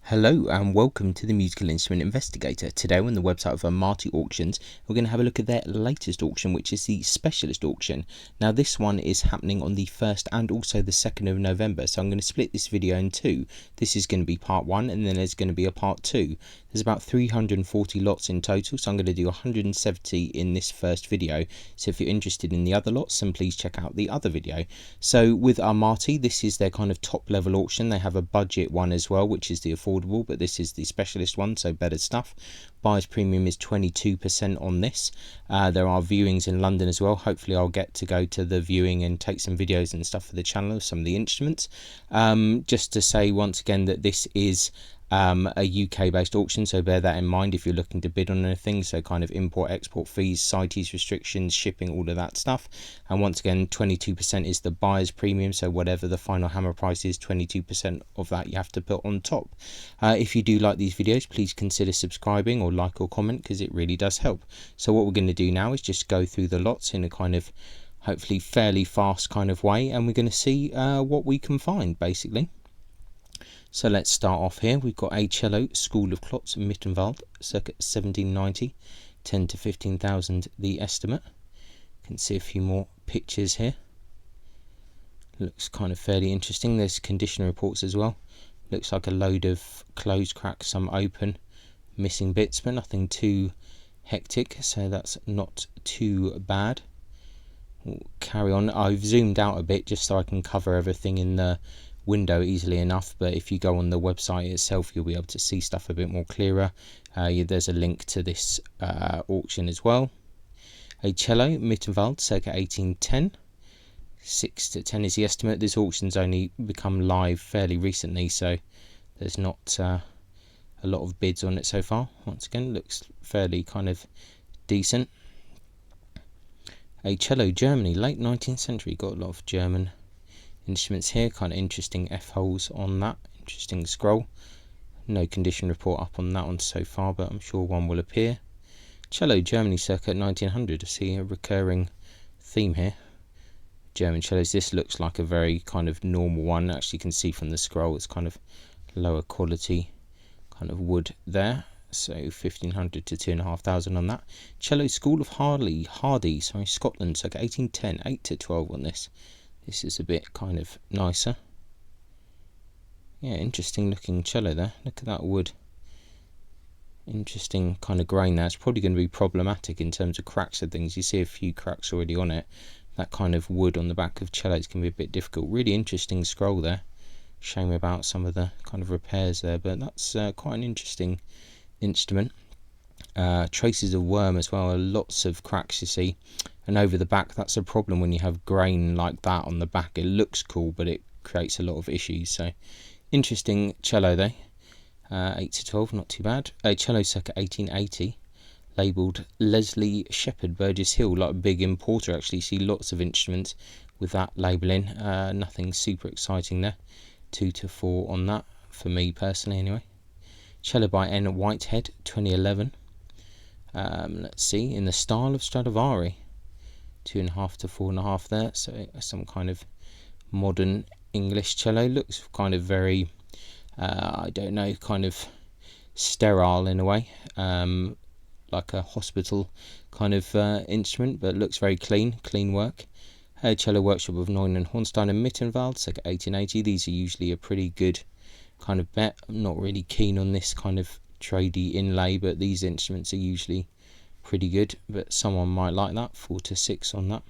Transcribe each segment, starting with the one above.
Hello and welcome to the Musical Instrument Investigator. Today we're on the website of Amati Auctions. We're going to have a look at their latest auction, which is the Specialist auction. Now this one is happening on the 1st and also the 2nd of November, so I'm going to split this video in two. This is going to be part 1 and then there's going to be a part 2. There's about 340 lots in total, so I'm going to do 170 in this first video. So if you're interested in the other lots, then please check out the other video. So with Amati, this is their kind of top level auction. They have a budget one as well, which is the affordable, but this is the specialist one, so better stuff. Buyer's premium is 22% on this. There are viewings in London as well. Hopefully I'll get to go to the viewing and take some videos and stuff for the channel of some of the instruments. Just to say once again that this is a UK based auction, so bear that in mind if you're looking to bid on anything. So kind of import export fees, CITES restrictions, shipping, all of that stuff. And once again, 22% is the buyer's premium, so whatever the final hammer price is, 22% of that you have to put on top. If you do like these videos, please consider subscribing or like or comment, because it really does help. So what we're going to do now is just go through the lots in a kind of hopefully fairly fast kind of way, and we're going to see what we can find basically. So let's start off here. We've got a cello, School of Klotz, Mittenwald, circa 1790, 10 to 15,000 the estimate. You can see a few more pictures here. Looks kind of fairly interesting. There's condition reports as well. Looks like a load of closed cracks, some open, missing bits, but nothing too hectic, so that's not too bad. We'll carry on. I've zoomed out a bit just so I can cover everything in the window easily enough, but if you go on the website itself you'll be able to see stuff a bit more clearer. There's a link to this auction as well. A cello, Mittenwald, circa 1810, 6 to 10 is the estimate. This auction's only become live fairly recently, so there's not a lot of bids on it so far. Once again, looks fairly kind of decent. A cello, Germany, late 19th century, got a lot of German instruments here, kind of interesting F-holes on that, interesting scroll. No condition report up on that one so far, but I'm sure one will appear. Cello, Germany, circa 1900. I see a recurring theme here. German cellos. This looks like a very kind of normal one. Actually, you can see from the scroll it's kind of lower quality kind of wood there. So 1500 to 2500 on that. Cello, School of Hardy, Scotland, circa 1810, 8 to 12 on this. This is a bit kind of nicer. Yeah, interesting looking cello there. Look at that wood. Interesting kind of grain there. It's probably going to be problematic in terms of cracks and things. You see a few cracks already on it. That kind of wood on the back of cellos can be a bit difficult. Really interesting scroll there. Shame about some of the kind of repairs there, but that's quite an interesting instrument. Traces of worm as well, lots of cracks you see, and over the back that's a problem when you have grain like that on the back. It looks cool but it creates a lot of issues. So interesting cello though. 8 to 12, not too bad. A cello, circa 1880, labelled Leslie Shepherd, Burgess Hill, like a big importer actually. You see lots of instruments with that labelling. Nothing super exciting there. 2 to 4 on that for me personally anyway. Cello by N. Whitehead, 2011. Let's see, in the style of Stradivari, 2.5 to 4.5 there. So some kind of modern English cello. Looks kind of very I don't know, kind of sterile in a way, like a hospital kind of instrument, but looks very clean work. Cello workshop of Neumann, Hornstein and Mittenwald, circa 1880. These are usually a pretty good kind of bet. I'm not really keen on this kind of tradey inlay, but these instruments are usually pretty good, but someone might like that. 4 to 6 on that.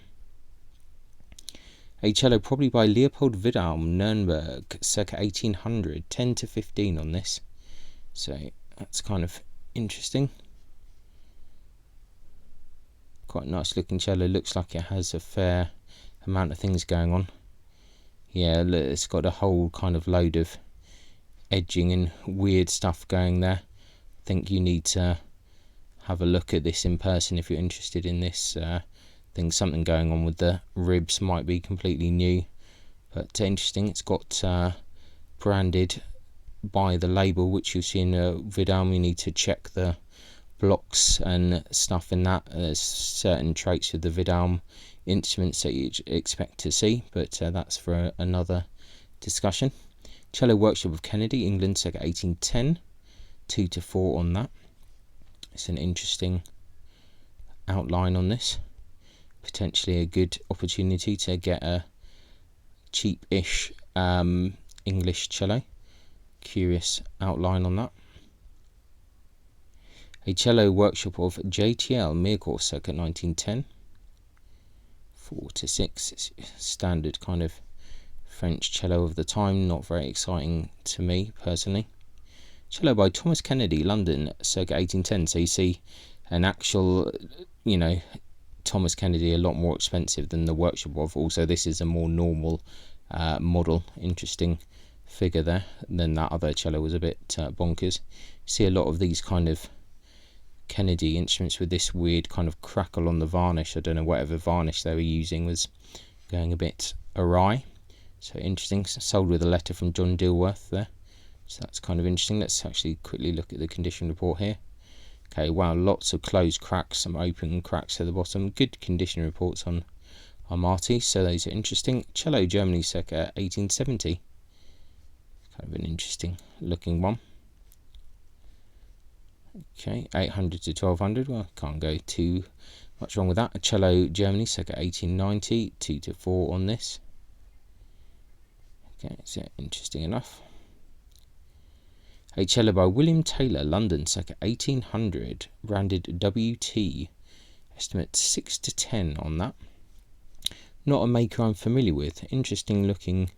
A cello probably by Leopold Widalm, Nuremberg, circa 1800, 10 to 15 on this. So that's kind of interesting. Quite a nice looking cello. Looks like it has a fair amount of things going on. Yeah, it's got a whole kind of load of edging and weird stuff going there. I think you need to have a look at this in person if you're interested in this. Think something going on with the ribs, might be completely new, but interesting. It's got branded by the label, which you'll see in Vidalm. You need to check the blocks and stuff in that. There's certain traits of the Vidalm instruments that you expect to see, but that's for another discussion. Cello Workshop of Kennedy, England, circa 1810. 2-4 on that. It's an interesting outline on this. Potentially a good opportunity to get a cheap-ish English cello. Curious outline on that. A Cello Workshop of JTL, Mircourt, circa 1910. 4-6. Standard kind of French cello of the time, not very exciting to me personally. Cello by Thomas Kennedy, London, circa 1810. So you see an actual, Thomas Kennedy a lot more expensive than the workshop of. Also, this is a more normal model. Interesting figure there. And then that other cello was a bit bonkers. See a lot of these kind of Kennedy instruments with this weird kind of crackle on the varnish. I don't know, whatever varnish they were using was going a bit awry. So interesting. Sold with a letter from John Dilworth there. So that's kind of interesting. Let's actually quickly look at the condition report here. Okay, wow, lots of closed cracks, some open cracks at the bottom. Good condition reports on Amati, so those are interesting. Cello, Germany, circa 1870. Kind of an interesting looking one. Okay, 800 to 1200. Well, can't go too much wrong with that. A Cello, Germany, circa 1890. 2-4 on this. Okay, so interesting enough. A cello by William Taylor, London, circa 1800, branded WT. Estimate 6-10 on that. Not a maker I'm familiar with. Interesting looking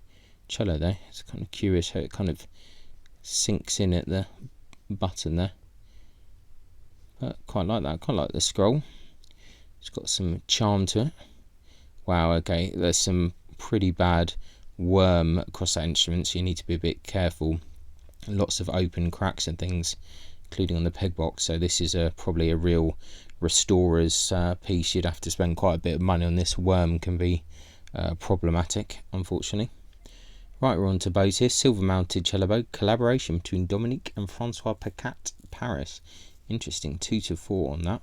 cello there. It's kind of curious how it kind of sinks in at the button there. But quite like that. Quite like the scroll. It's got some charm to it. Wow, okay, there's some pretty bad worm across that instrument, so you need to be a bit careful. Lots of open cracks and things, including on the peg box. So this is probably a real restorer's piece. You'd have to spend quite a bit of money on this. Worm can be problematic, unfortunately. Right, we're on to bows here. Silver mounted cello bow, collaboration between Dominique and Francois Pacat, Paris. Interesting, 2-4 on that.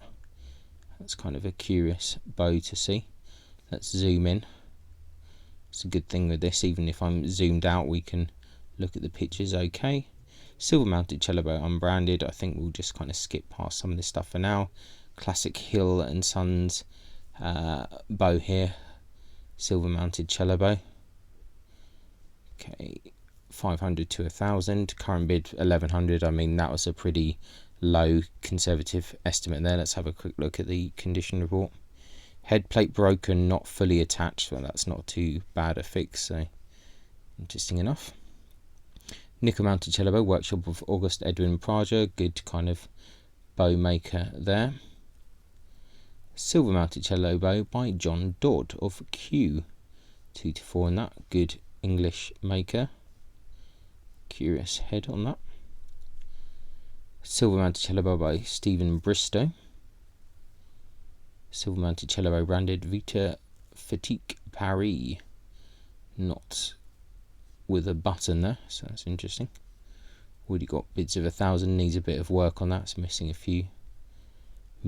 That's kind of a curious bow to see. Let's zoom in. It's a good thing with this, even if I'm zoomed out, we can look at the pictures okay. Silver mounted cello bow, unbranded. I think we'll just kind of skip past some of this stuff for now. Classic Hill and Sons bow here. Silver mounted cello bow. Okay, 500 to 1000. Current bid 1100. I mean, that was a pretty low conservative estimate there. Let's have a quick look at the condition report. Head plate broken, not fully attached. Well, that's not too bad a fix, so interesting enough. Nickel mounted cello bow, workshop of August Edwin Prager. Good kind of bow maker there. Silver mounted cello bow by John Dodd of Kew. 2-4 on that. Good English maker. Curious head on that. Silver mounted cello bow by Stephen Bristow. Silver mounted cello bow branded Vita Fatigue Paris. Not with a button there, so that's interesting. Already got bids of 1000, needs a bit of work on that. It's missing a few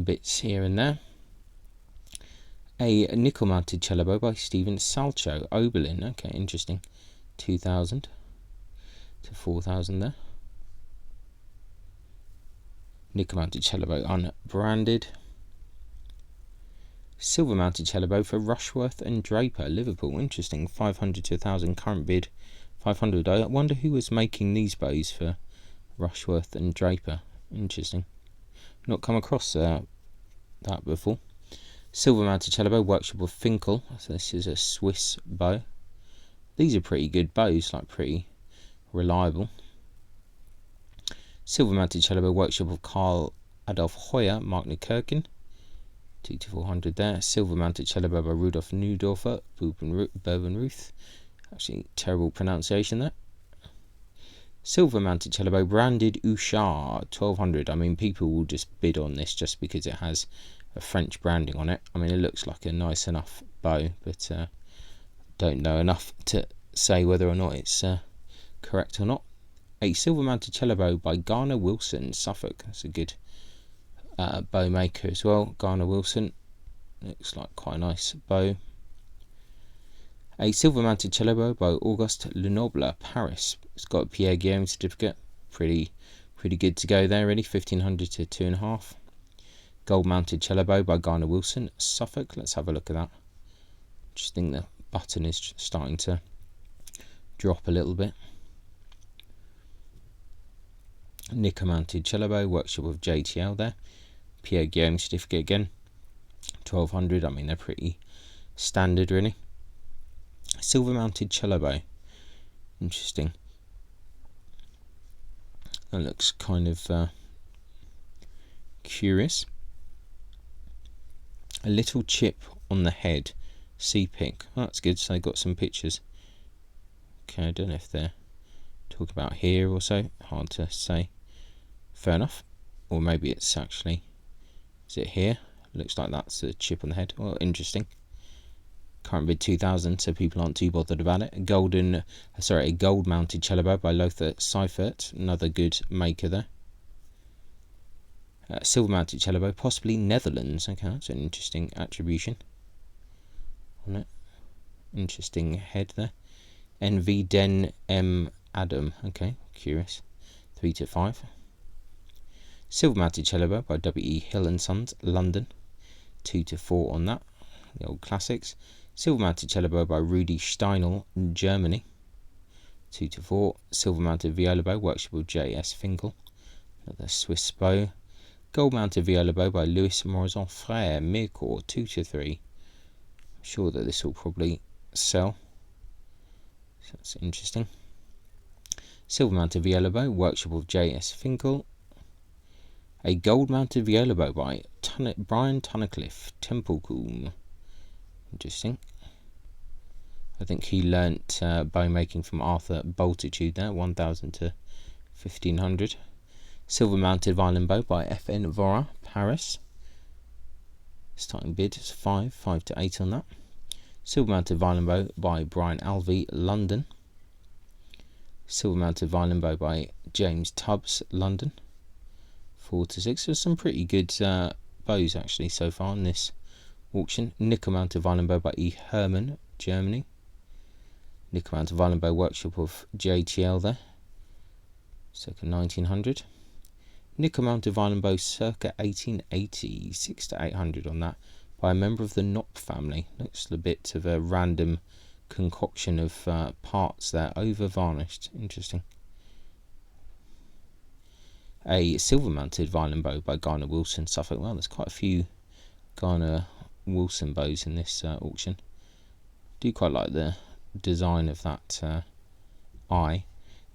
bits here and there. A nickel mounted cello bow by Stephen Salcho, Oberlin. Okay, interesting. 2000 to 4000 there. Nickel mounted cello bow unbranded. Silver mounted cello bow for Rushworth and Draper, Liverpool. Interesting. 500 to 1000, current bid 500. I wonder who was making these bows for Rushworth and Draper. Interesting. Not come across that before. Silver mounted cello bow, workshop of Finkel. So this is a Swiss bow. These are pretty good bows, like pretty reliable. Silver mounted cello bow, workshop of Karl Adolf Heuer, Mark Nikirkin. 2-400 there. Silver mounted cello bow by Rudolf Neudorfer, Bourbon-Ruth. Actually, terrible pronunciation there. Silver mounted cello bow branded Ouchard, 1200. I mean, people will just bid on this just because it has a French branding on it. I mean, it looks like a nice enough bow, but don't know enough to say whether or not it's correct or not. A silver mounted cello bow by Garner Wilson, Suffolk. That's a good bow maker as well. Garner Wilson, looks like quite a nice bow. A silver mounted cello bow by Auguste Lenoble, Paris. It's got a Pierre Guillaume certificate. Pretty good to go there, really. 1500 to 2.5. Gold mounted cello bow by Garner Wilson, Suffolk. Let's have a look at that. Just think the button is starting to drop a little bit. Nickel mounted cello bow, workshop of JTL there. Pierre Guillaume certificate again. 1200. I mean, they're pretty standard, really. Silver mounted cello bow. Interesting. That looks kind of curious. A little chip on the head. C-pick. Oh, that's good. So they got some pictures. Okay, I don't know if they're talking about here or so. Hard to say. Fair enough. Or maybe it's actually... Is it here? Looks like that's a chip on the head. Well, interesting. Current bid 2,000, so people aren't too bothered about it. A gold mounted cello bow by Lothar Seifert. Another good maker there. Silver mounted cello bow, possibly Netherlands. Okay, that's an interesting attribution on it. Interesting head there. NV Den M Adam. Okay, curious. 3 to 5. Silver mounted cello bow by W.E. Hill and Sons, London. 2 to 4 on that. The old classics. Silver mounted cello bow by Rudi Steinel, Germany. 2 to 4. Silver mounted viola bow, workshop of J.S. Finkel. Another Swiss bow. Gold mounted viola bow by Louis Morizon Frère, Mircourt. 2 to 3. I'm sure that this will probably sell. So that's interesting. Silver mounted viola bow, workshop of J.S. Finkel. A gold mounted viola bow by Brian Tunnicliffe, Templecombe. Interesting. I think he learnt bow making from Arthur Bultitude there, 1,000 to 1,500. Silver mounted violin bow by F.N. Vora, Paris. Starting bid is 5 to 8 on that. Silver mounted violin bow by Brian Alvey, London. Silver mounted violin bow by James Tubbs, London. 4 to 6. There's some pretty good bows actually so far in this auction. Nickel mounted violin bow by E. Herman, Germany. Nickel mounted violin bow, workshop of JTL there. Circa 1900. Nickel mounted violin bow circa 1880. 6 to 800 on that. By a member of the Knopp family. Looks a bit of a random concoction of parts there. Over varnished. Interesting. A silver mounted violin bow by Garner Wilson, Suffolk. Well, there's quite a few Garner Wilson bows in this auction. Do quite like the design of that eye.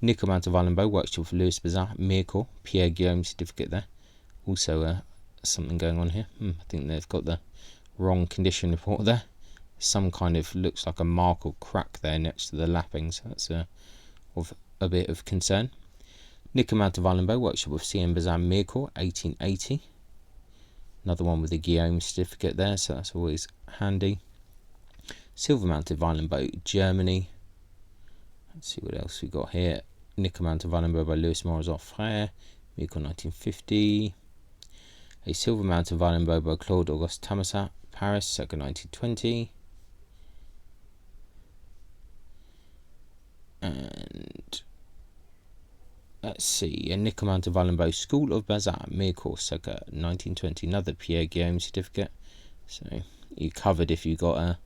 Nickel mounted violin bow, workshop for Louis Bazin, Mircourt. Pierre Guillaume certificate there. Also something going on here. I think they've got the wrong condition report there. Some kind of looks like a mark or crack there next to the lapping, so that's of a bit of concern. Nickel mounted violin bow, workshop of C.M. Bazin, Mircourt, 1880. Another one with a Guillaume certificate there, so that's always handy. Silver mounted violin bow, Germany. Let's see what else we got here. Nickel mounted violin bow by Louis Morizot Frère, Mircourt, 1950. A silver mounted violin bow by Claude Auguste Tamasat, Paris, circa 1920. And let's see, a nickel mounted violin bow, School of Bazin, Mircourt, circa 1920. Another Pierre Guillaume certificate. So you covered if you got a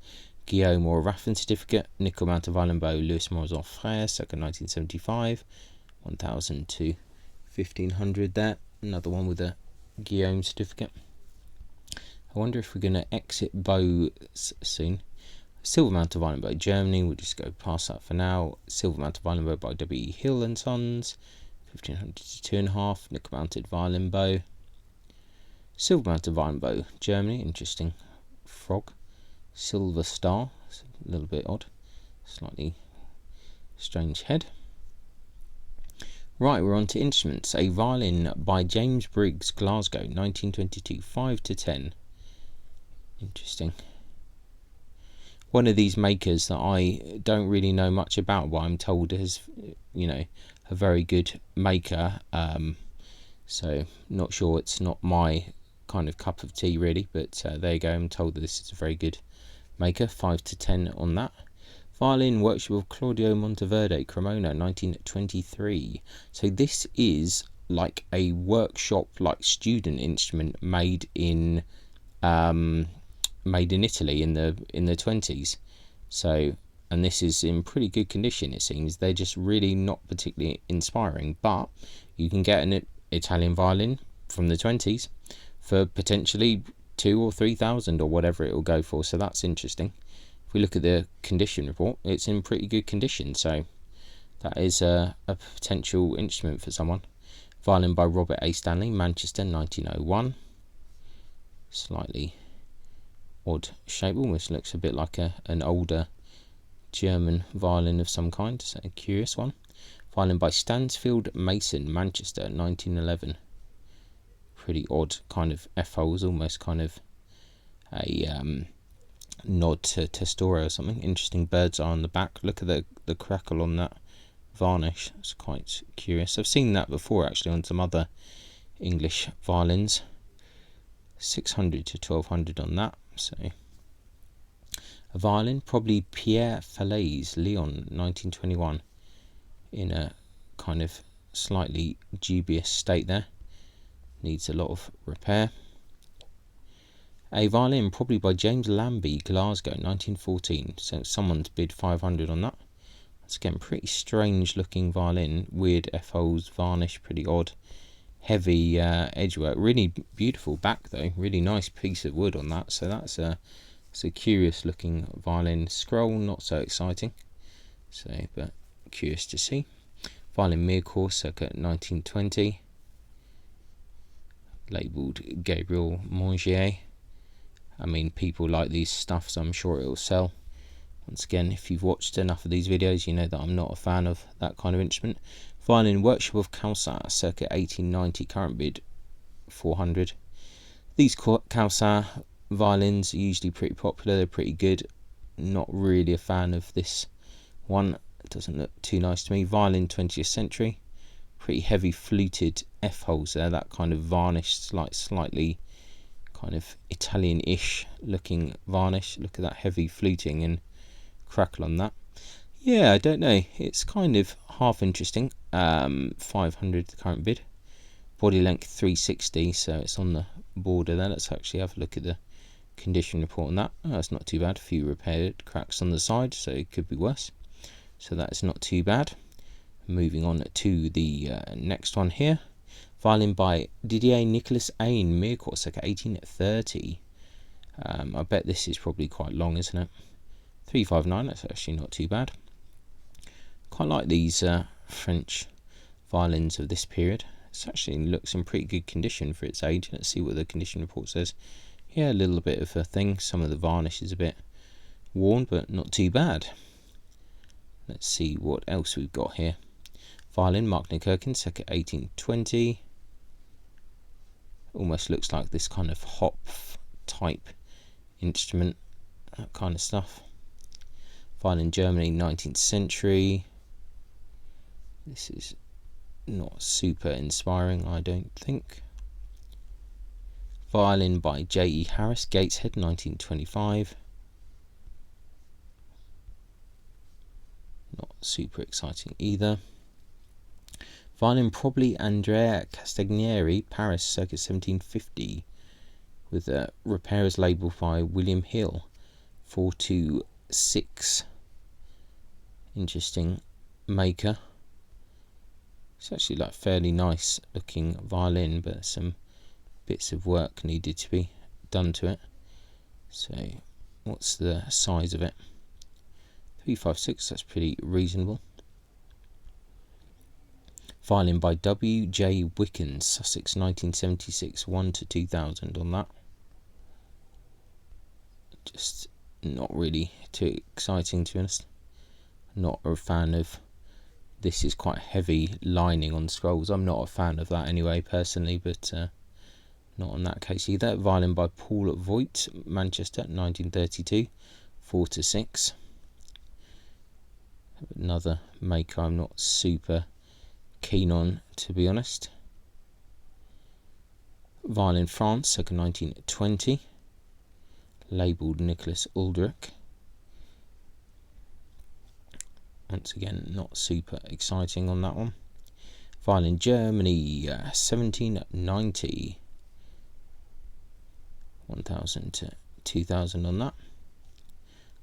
Guillaume or a Raffin certificate. Nickel mounted violin bow, Louis Morizot Frère, circa 1975. 1,000 to 1,500 there. Another one with a Guillaume certificate. I wonder if we're going to exit bows soon. Silver mounted violin bow, Germany. We'll just go past that for now. Silver mounted violin bow by W. Hill and Sons, 1,500 to 2.5. Nickel mounted violin bow. Silver mounted violin bow, Germany. Interesting frog. Silver star. It's a little bit odd. Slightly strange head. Right, we're on to instruments. A violin by James Briggs, Glasgow, 1922, 5 to 10. Interesting. One of these makers that I don't really know much about, but I'm told is, a very good maker. So not sure, it's not my kind of cup of tea really, but there you go. I'm told that this is a very good maker. 5 to 10 on that. Violin, workshop of Claudio Monteverde, Cremona, 1923. So this is like a workshop, like student instrument made in Italy in the 20s. So, and this is in pretty good condition, it seems. They're just really not particularly inspiring, but you can get an Italian violin from the 20s for potentially 2,000 or 3,000 or whatever it will go for, so that's interesting. If we look at the condition report, it's in pretty good condition, so that is a potential instrument for someone. Violin by Robert A. Stanley, Manchester, 1901. Slightly odd shape, almost looks a bit like an older German violin of some kind, so a curious one. Violin by Stansfield Mason, Manchester, 1911. Pretty odd kind of F-holes, almost kind of a nod to Testora or something. Interesting bird's eye on the back. Look at the crackle on that varnish. It's quite curious. I've seen that before actually on some other English violins. 600 to 1200 on that. So a violin, probably Pierre Falaise, Lyon, 1921, in a kind of slightly dubious state there. Needs a lot of repair. A violin, probably by James Lambie, Glasgow, 1914. So someone's bid 500 on that. That's again pretty strange looking violin. Weird F-holes, varnish, pretty odd. Heavy edgework. Really beautiful back though. Really nice piece of wood on that. So that's a curious looking violin. Scroll, not so exciting. So, but curious to see. Violin Mircourt, circa 1920. Labelled Gabriel Mongier. I mean, people like these stuff, so I'm sure it'll sell. Once again, if you've watched enough of these videos, you know that I'm not a fan of that kind of instrument. Violin, workshop of Calçat, circa 1890, current bid 400. These Calçat violins are usually pretty popular, they're pretty good. Not really a fan of this one, it doesn't look too nice to me. Violin, 20th century. Pretty heavy fluted F-holes there, that kind of varnished, slightly kind of Italian-ish looking varnish. Look at that heavy fluting and crackle on that. Yeah, I don't know, it's kind of half interesting. 500 the current bid. Body length 360, so it's on the border there. Let's actually have a look at the condition report on that. Oh, it's not too bad. A few repaired cracks on the side, so it could be worse. So that is not too bad. Moving on to the next one here. Violin by Didier Nicolas Ain, Mircourt, circa 1830. I bet this is probably quite long, isn't it? 359, that's actually not too bad. Quite like these French violins of this period. It actually looks in pretty good condition for its age. Let's see what the condition report says. Yeah, a little bit of a thing. Some of the varnish is a bit worn, but not too bad. Let's see what else we've got here. Violin, Mark Nickerkin, circa 1820. Almost looks like this kind of hop type instrument, that kind of stuff. Violin, Germany, 19th century. This is not super inspiring, I don't think. Violin by J.E. Harris, Gateshead, 1925. Not super exciting either. Violin, probably Andrea Castagneri, Paris, circa 1750, with a repairers label by William Hill, 426. Interesting maker. It's actually like fairly nice looking violin, but some bits of work needed to be done to it. So what's the size of it? 356, that's pretty reasonable. Violin by W. J. Wickens, Sussex, 1976, 1 to 2000 on that. Just not really too exciting, to be honest. Not a fan of this. Is quite heavy lining on scrolls. I'm not a fan of that anyway, personally, but not in that case either. Violin by Paul Voigt, Manchester, 1932, 4 to 6. Another maker I'm not super keen on, to be honest. Violin, France, circa 1920, labelled Nicholas Uldrich. Once again, not super exciting on that one. Violin Germany, 1790. 1000 to 2000 on that.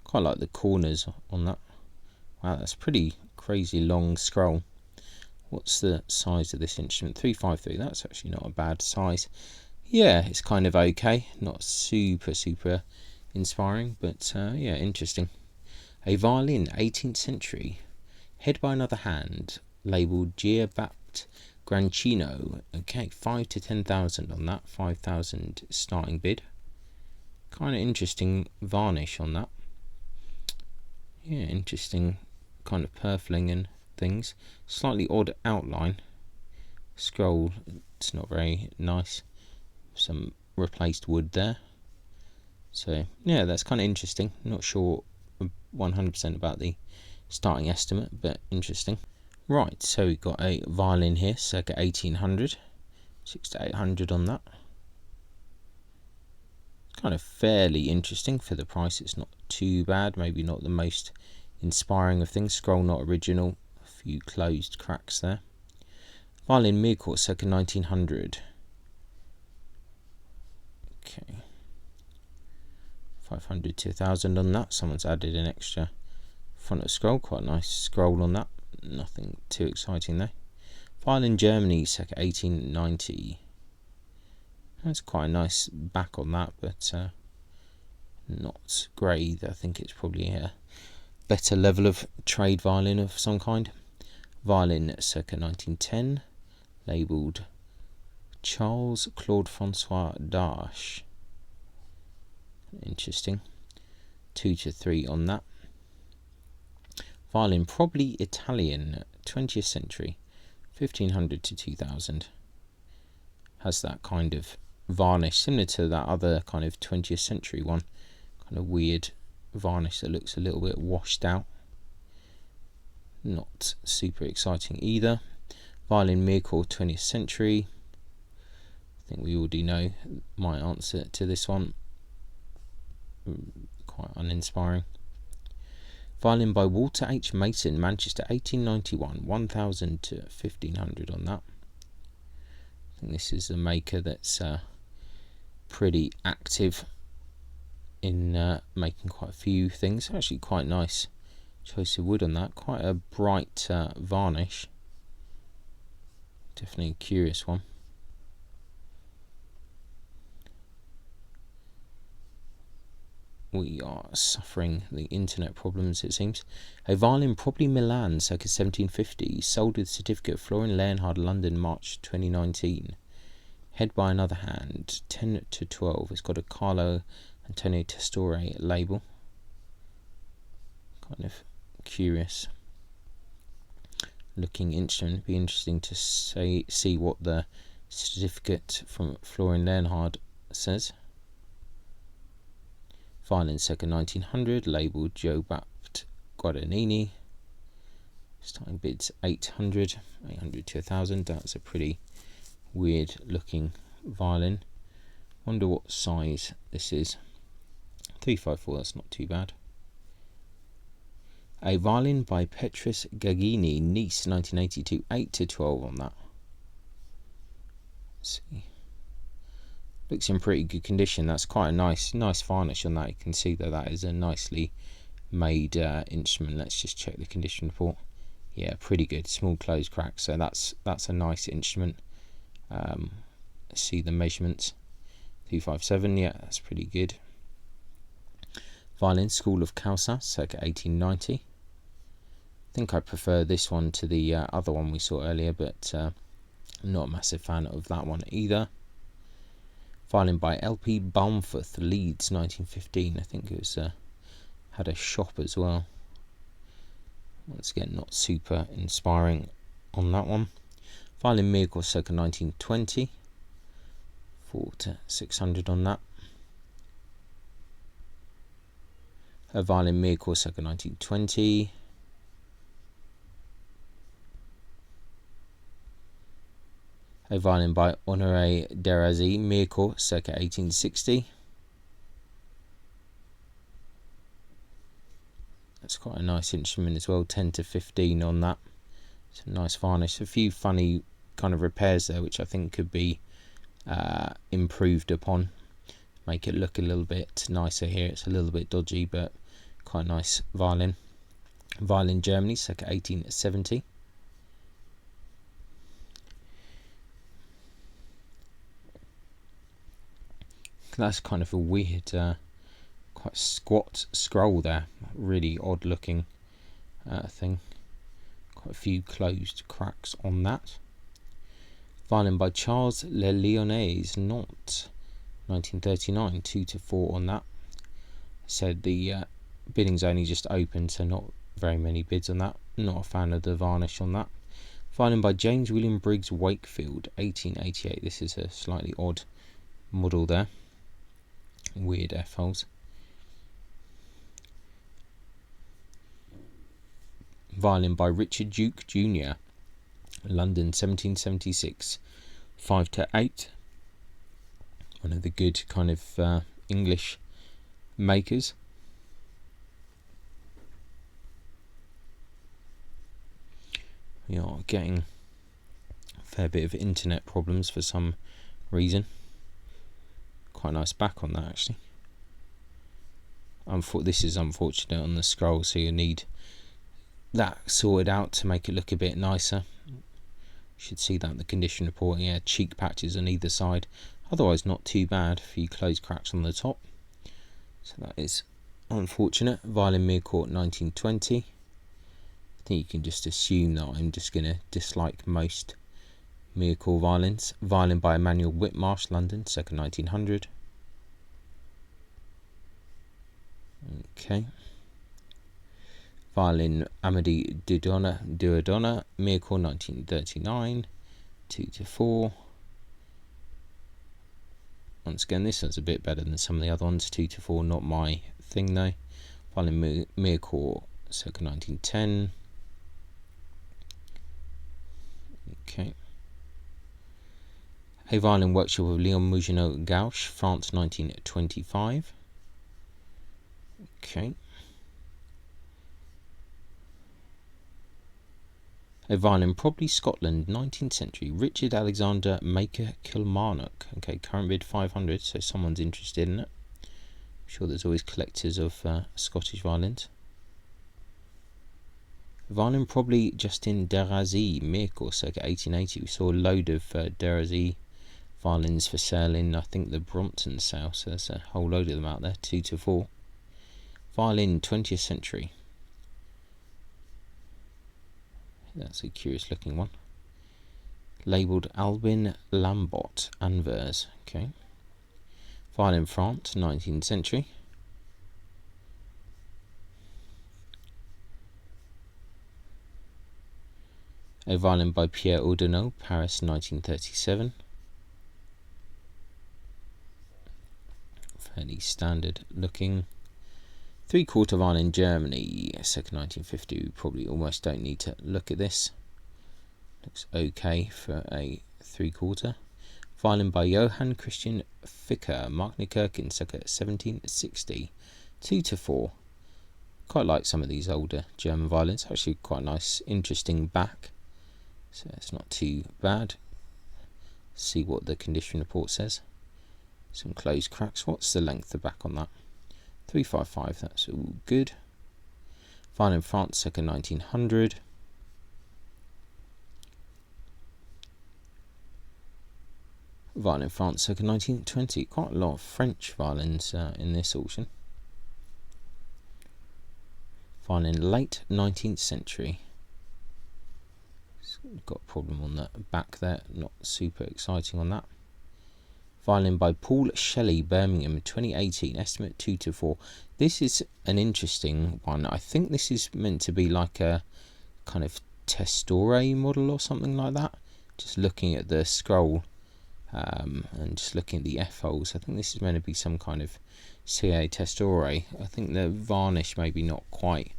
Quite like the corners on that. Wow, that's pretty crazy long scroll. What's the size of this instrument? 353. That's actually not a bad size. Yeah, it's kind of okay. Not super inspiring, but yeah, interesting. A violin, 18th century. Head by another hand, labelled Giabapt Grancino. Okay, 5 to 10,000 on that. 5,000 starting bid. Kind of interesting varnish on that. Yeah, interesting kind of purfling and things. Slightly odd outline. Scroll, it's not very nice. Some replaced wood there. So yeah, that's kind of interesting. Not sure 100% about the starting estimate, but interesting. Right, so we've got a violin here, circa 1800, 6 to 800 on that. Kind of fairly interesting for the price. It's not too bad, maybe not the most inspiring of things. Scroll not original, a few closed cracks there. Violin Mircourt, circa 1900. Okay, 500 to 1000 on that. Someone's added an extra front of scroll, quite a nice scroll on that. Nothing too exciting though. Violin Germany, circa 1890. That's quite a nice back on that, but not great. I think it's probably a better level of trade violin of some kind. Violin circa 1910, labelled Charles Claude Francois Darche. Interesting. 2 to 3 on that. Violin, probably Italian, 20th century, 1500 to 2000. Has that kind of varnish similar to that other kind of 20th century one. Kind of weird varnish that looks a little bit washed out. Not super exciting either. Violin Mircourt, 20th century. I think we already know my answer to this one. Quite uninspiring. Violin by Walter H. Mason, Manchester, 1891, 1000 to 1500 on that. I think this is a maker that's pretty active in making quite a few things. Actually quite nice choice of wood on that. Quite a bright varnish. Definitely a curious one. We are suffering the internet problems, it seems. A violin, probably Milan, circa 1750, sold with certificate, Florian Leonhard, London, March 2019. Head by another hand, 10 to 12. It's got a Carlo Antonio Testore label. Kind of curious looking instrument. It'd be interesting to see what the certificate from Florian Leonhard says. Violin circa 1900, labelled Giabapt Guadagnini. Starting bids 800 to 1000. That's a pretty weird looking violin. Wonder what size this is. 354, that's not too bad. A violin by Petrus Gagini, Nice, 1982, 8 to 12 on that. Let's see. Looks in pretty good condition. That's quite a nice varnish on that. You can see that is a nicely made instrument. Let's just check the condition report. Yeah, pretty good. Small closed cracks. So that's a nice instrument. Let's see the measurements. 257. Yeah, that's pretty good. Violin, School of Causa, circa 1890. I think I prefer this one to the other one we saw earlier, but I'm not a massive fan of that one either. Violin by L.P. Baumfuth, Leeds, 1915. I think it was had a shop as well. Once again, not super inspiring on that one. Violin Mircourt, circa 1920. 4 to 600 on that. A Violin Mircourt, circa 1920. A violin by Honoré Derazy, Mircourt, circa 1860. That's quite a nice instrument as well, 10 to 15 on that. It's a nice varnish. A few funny kind of repairs there, which I think could be improved upon. Make it look a little bit nicer here. It's a little bit dodgy, but quite a nice violin. Violin Germany, circa 1870. That's kind of a weird, quite squat scroll there. Really odd looking thing. Quite a few closed cracks on that. Violin by Charles Le Lyonnais, Nantes, 1939, 2 to 4 on that. Said the bidding's only just opened, so not very many bids on that. Not a fan of the varnish on that. Violin by James William Briggs Wakefield, 1888. This is a slightly odd model there. Weird F-holes. Violin by Richard Duke Jr., London, 1776, 5 to 8. One of the good kind of English makers. We are getting a fair bit of internet problems for some reason. Quite a nice back on that, actually. This is unfortunate on the scroll, so you need that sorted out to make it look a bit nicer. You should see that in the condition report. Yeah, cheek patches on either side. Otherwise not too bad. A few closed cracks on the top. So that is unfortunate. Violin Mirecourt, 1920. I think you can just assume that I'm just going to dislike most Mirecourt violins. Violin by Emmanuel Whitmarsh, London, circa 1900. Okay. Violin Amati Auctions, Mirecourt, 1939, 2 to 4. Once again, this one's a bit better than some of the other ones. 2 to 4, not my thing though. Violin Mirecourt, circa 1910. Okay. A Violin Workshop of Leon Mougenot Gauche, France, 1925. Okay. A violin, probably Scotland, 19th century, Richard Alexander Maker Kilmarnock. Okay, current bid 500, so someone's interested in it. I'm sure there's always collectors of Scottish violins. A violin, probably Justin Derazy, Mirecourt, circa 1880. We saw a load of Derazy violins for sale in, I think, the Brompton sale, so there's a whole load of them out there, 2 to 4. Violin, 20th century. That's a curious looking one. Labelled Albin Lambot Anvers. Okay. Violin France, 19th century. A violin by Pierre Audinot, Paris, 1937. Fairly standard looking. 3/4 violin Germany, circa 1950. We probably almost don't need to look at this. Looks okay for a 3/4. Violin by Johann Christian Ficker, Marknikirchen, circa 1760. 2 to 4. Quite like some of these older German violins. Actually quite a nice, interesting back. So it's not too bad. See what the condition report says. Some closed cracks. What's the length of back on that? 355, that's all good. Violin France, circa 1900. Violin France, circa 1920. Quite a lot of French violins in this auction. Violin late 19th century. It's got a problem on the back there, not super exciting on that. Violin by Paul Shelley, Birmingham, 2018, estimate 2 to 4. This is an interesting one. I think this is meant to be like a kind of Testore model or something like that. Just looking at the scroll and just looking at the F-holes, I think this is meant to be some kind of CA Testore. I think the varnish maybe not quite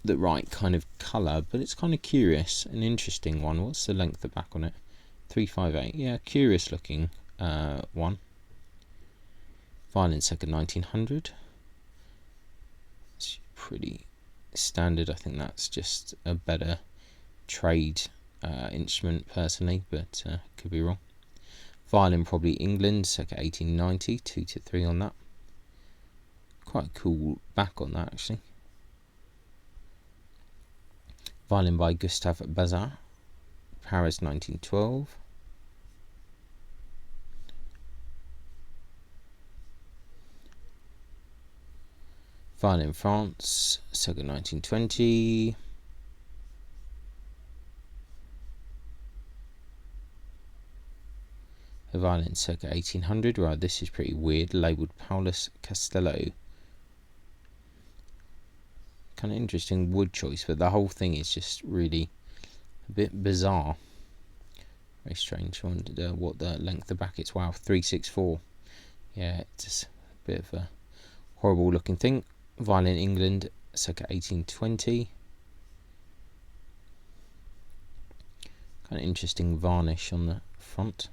the right kind of colour, but it's kind of curious, an interesting one. What's the length of back on it? 358. Yeah, curious looking one. Violin, circa 1900. pretty standard. I think that's just a better trade instrument personally, but could be wrong. Violin probably England, circa 1890, 2 to 3 on that. Quite a cool back on that actually. Violin by Gustave Bazin, Paris 1912. Violin France, circa 1920. A violin circa 1800. Right, this is pretty weird. Labelled Paulus Castello. Kind of interesting wood choice, but the whole thing is just really a bit bizarre. Very strange. I wondered what the length of the back is. Wow, 364. Yeah, it's just a bit of a horrible looking thing. Violin England, circa 1820. Kind of interesting varnish on the front.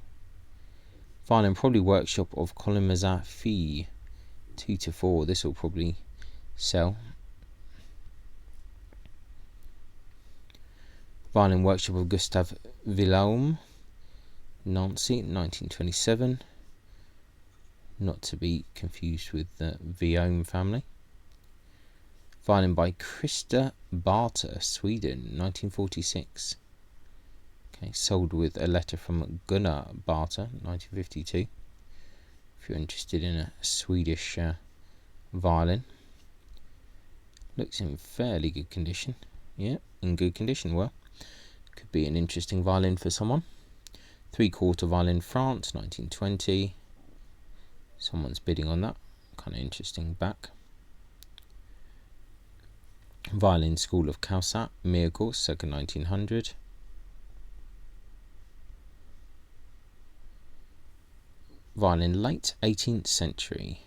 Violin probably workshop of Colin Mazat Fee, 2 to 4. This will probably sell. Violin workshop of Gustave Villaume, Nancy, 1927. Not to be confused with the Villaume family. Violin by Christer Barter, Sweden, 1946. Okay, sold with a letter from Gunnar Barter, 1952. If you're interested in a Swedish violin. Looks in fairly good condition. Yeah, in good condition. Well, could be an interesting violin for someone. 3/4 violin France, 1920. Someone's bidding on that. Kind of interesting back. Violin School of Causat, Miracles, circa 1900. Violin late 18th century.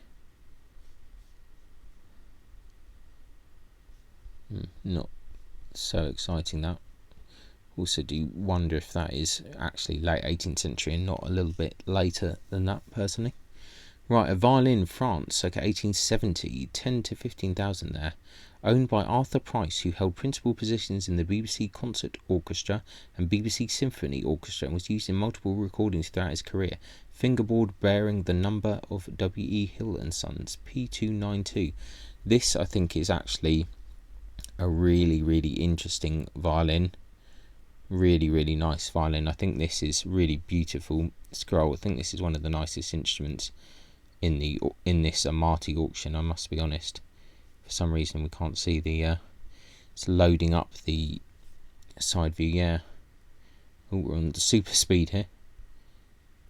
Not so exciting that. Also do wonder if that is actually late 18th century and not a little bit later than that personally. Right, a violin France, circa 1870, 10 to 15,000 there. Owned by Arthur Price, who held principal positions in the BBC Concert Orchestra and BBC Symphony Orchestra and was used in multiple recordings throughout his career. Fingerboard bearing the number of W.E. Hill and Sons, P292. This, I think, is actually a really, really interesting violin. Really, really nice violin. I think this is really beautiful scroll. I think this is one of the nicest instruments in this Amati auction, I must be honest. For some reason we can't see the it's loading up the side view. Yeah, we're on the super speed here,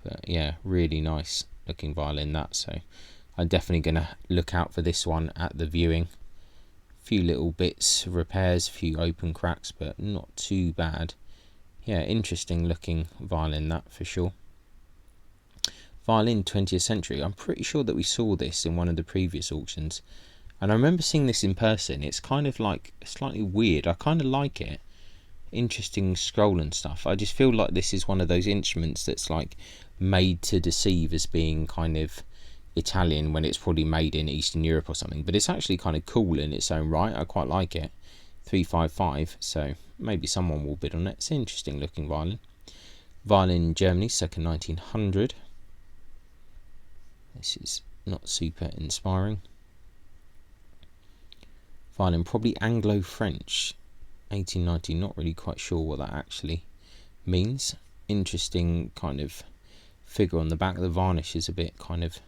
but yeah, really nice looking violin that. So I'm definitely gonna look out for this one at the viewing. Few little bits, repairs, few open cracks, but not too bad. Yeah, interesting looking violin that for sure. Violin 20th century. I'm pretty sure that we saw this in one of the previous auctions, and I remember seeing this in person. It's kind of like slightly weird. I kind of like it. Interesting scroll and stuff. I just feel like this is one of those instruments that's like made to deceive as being kind of Italian when it's probably made in Eastern Europe or something, but it's actually kind of cool in its own right. I quite like it. 355, so maybe someone will bid on it. It's an interesting looking violin. Violin Germany, circa 1900. This is not super inspiring. Violin probably Anglo-French, 1890. Not really quite sure what that actually means. Interesting kind of figure on the back. The varnish is a bit kind of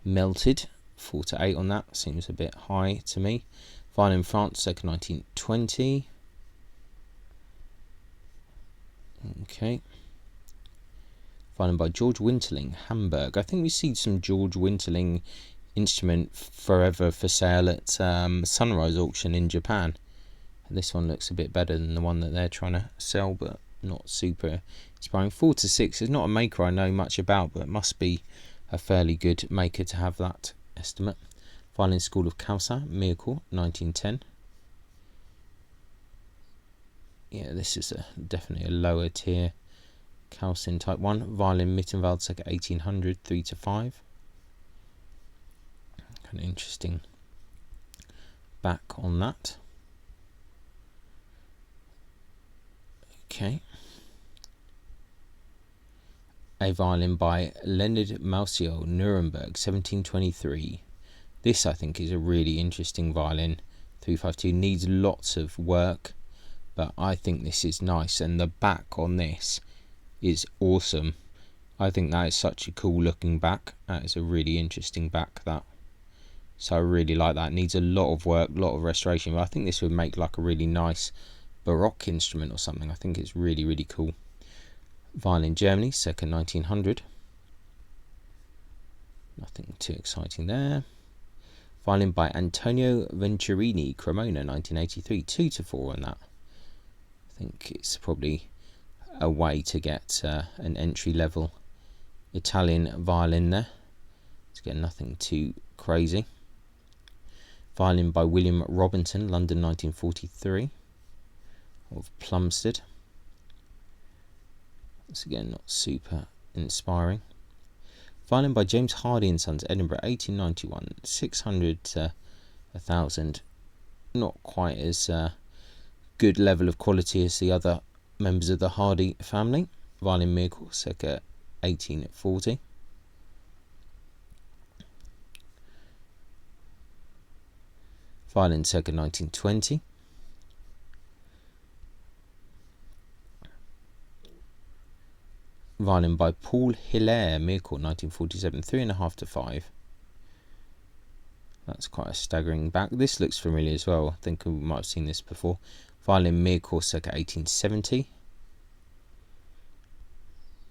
melted. 4 to 8 on that. Seems a bit high to me. Violin France, circa 1920. Okay. Violin by George Winterling, Hamburg. I think we see some George Winterling instrument forever for sale at Sunrise Auction in Japan. This one looks a bit better than the one that they're trying to sell, but not super inspiring. 4 to 6 is not a maker I know much about, but it must be a fairly good maker to have that estimate. Violin School of Causat, Miracle, 1910. Yeah, this is definitely a lower tier Calcin type 1. Violin Mittenwald, circa 1800, 3 to 5. Kind of interesting back on that. Okay. A violin by Leonard Mausiel, Nuremberg, 1723. This I think is a really interesting violin. 352 needs lots of work, but I think this is nice, and the back on this is awesome. I think that is such a cool looking back. That is a really interesting back, that. So I really like that. It needs a lot of work, a lot of restoration, but I think this would make like a really nice Baroque instrument or something. I think it's really, really cool. Violin, Germany, circa 1900. Nothing too exciting there. Violin by Antonio Venturini, Cremona, 1983. 2-4 on that. I think it's probably a way to get an entry level Italian violin there. It's getting nothing too crazy. Violin by William Robinson, London, 1943, of Plumstead. Once again, not super inspiring. Violin by James Hardy and Sons, Edinburgh, 1891, 600 to 1000. Not quite as good level of quality as the other members of the Hardy family. Violin Miracle, circa 1840. Violin, circa 1920. Violin by Paul Hilaire, Miracle, 1947, 3.5 to 5. That's quite a staggering back. This looks familiar as well. I think we might have seen this before. Violin Miracle, circa 1870.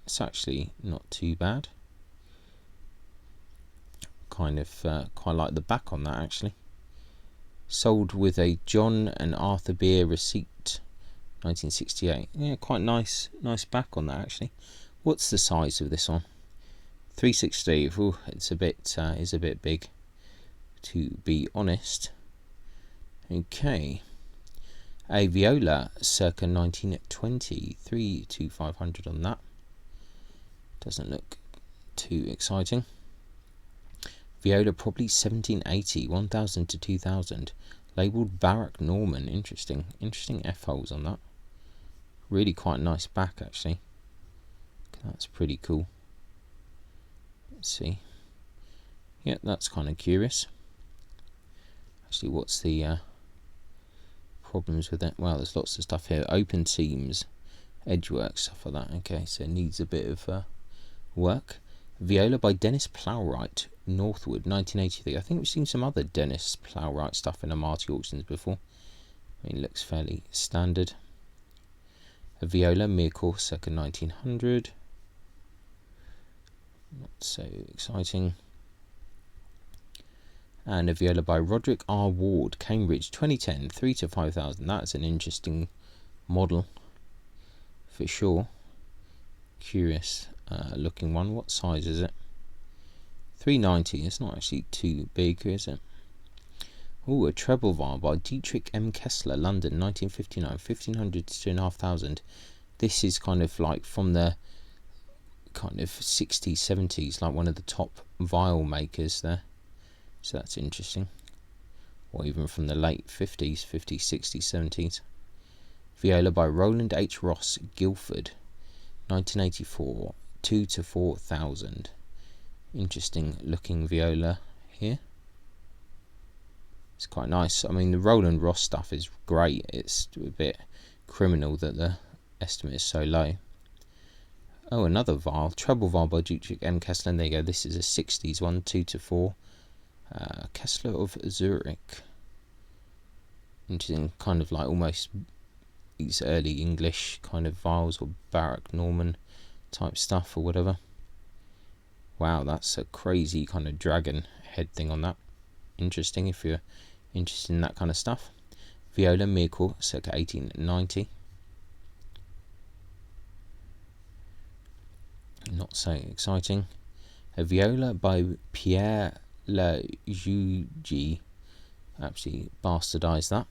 It's actually not too bad. Kind of quite like the back on that, actually. Sold with a John and Arthur Beer receipt, 1968. Yeah, quite nice back on that, actually. What's the size of this one? 360. Ooh, it's a bit big, to be honest. Okay. A Viola, circa 1920. 3 to 500 on that. Doesn't look too exciting. Viola, probably 1780. 1000 to 2000. Labelled Baroque Norman. Interesting F holes on that. Really quite nice back, actually. That's pretty cool. Let's see. Yeah, that's kind of curious. Actually, what's the problems with it? Well, there's lots of stuff here. Open seams, edgework, stuff like that. Okay, so it needs a bit of work. Viola by Dennis Plowright, Northwood, 1983. I think we've seen some other Dennis Plowright stuff in Amati Auctions before. I mean, it looks fairly standard. A Viola, Miracle, circa 1900. Not so exciting. And a Viola by Roderick R. Ward, Cambridge, 2010, 3 to 5,000. That's an interesting model for sure. Curious looking one. What size is it? 390. It's not actually too big, is it? Oh, a treble viol by Dietrich M. Kessler, London, 1959, 1500 to 2,500. This is kind of like from the kind of 60s, 70s, like one of the top viol makers there. So that's interesting. Or even from the late 50s, 60s, 70s. Viola by Roland H. Ross, Guildford, 1984, 2 to 4,000. Interesting looking viola here. It's quite nice. I mean, the Roland Ross stuff is great. It's a bit criminal that the estimate is so low. Oh, another viol, treble viol by Dietrich M. Kessler. And there you go. This is a 60s one, 2 to 4. Kessler of Zurich. Interesting, kind of like almost these early English kind of viols or Baroque Norman type stuff or whatever. Wow, that's a crazy kind of dragon head thing on that. Interesting if you're interested in that kind of stuff. Viola Miracle, circa 1890. Not so exciting. A Viola by Pierre Le Jugy. Absolutely bastardised that.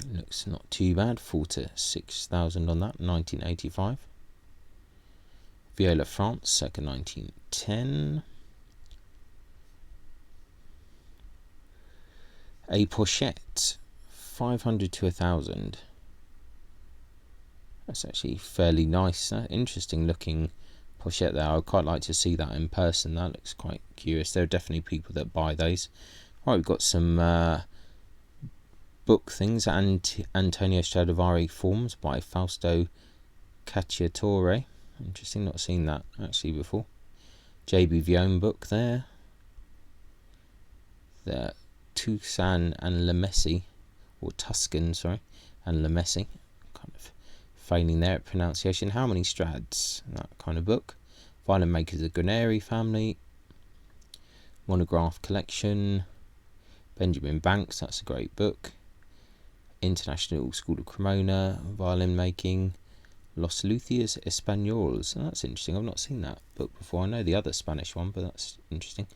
Looks not too bad. 4 to 6,000 on that. 1985. Viola France, circa 1910. A pochette, 500 to 1,000. That's actually fairly nice, interesting looking pochette there. I'd quite like to see that in person. That looks quite curious. There are definitely people that buy those. Right, we've got some book things. Antonio Stradivari Forms by Fausto Cacciatore. Interesting, not seen that actually before. JB Violin book there. The Tuscan and Lemessi, or Tuscan, sorry, and Lemessi. Kind of failing there at pronunciation. How Many Strads? That kind of book. Violin Makers of Graneri Family. Monograph Collection. Benjamin Banks, that's a great book. International School of Cremona, Violin Making. Los Lucios Españoles, that's interesting. I've not seen that book before. I know the other Spanish one, but that's interesting.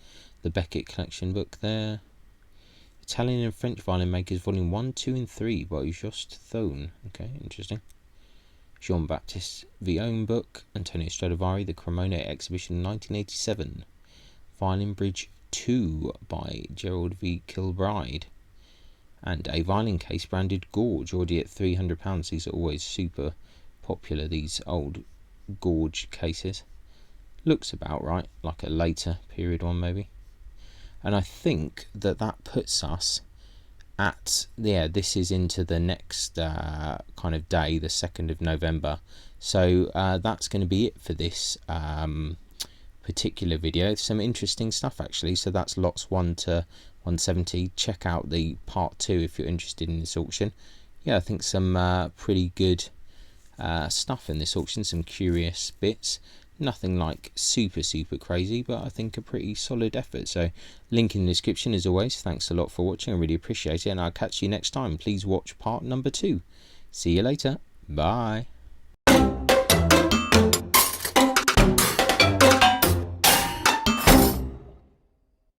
The Beckett Collection book there. Italian and French Violin Makers, Volume 1, 2 and 3 by Just Thone. Okay, interesting. Jean-Baptiste Villon book. Antonio Stradivari, The Cremona Exhibition 1987. Violin Bridge 2 by Gerald V. Kilbride. And a violin case branded Gorge, already at £300. These are always super popular, these old Gorge cases. Looks about right, like a later period one maybe. And I think that puts us at, this is into the next kind of day, the 2nd of November. So that's going to be it for this particular video. Some interesting stuff actually. So that's lots 1 to 170. Check out the part 2 if you're interested in this auction. I think some pretty good stuff in this auction, some curious bits. Nothing like super crazy, but I think a pretty solid effort. So link in the description as always. Thanks a lot for watching, I really appreciate it, and I'll catch you next time. Please watch part number 2. See you later. Bye.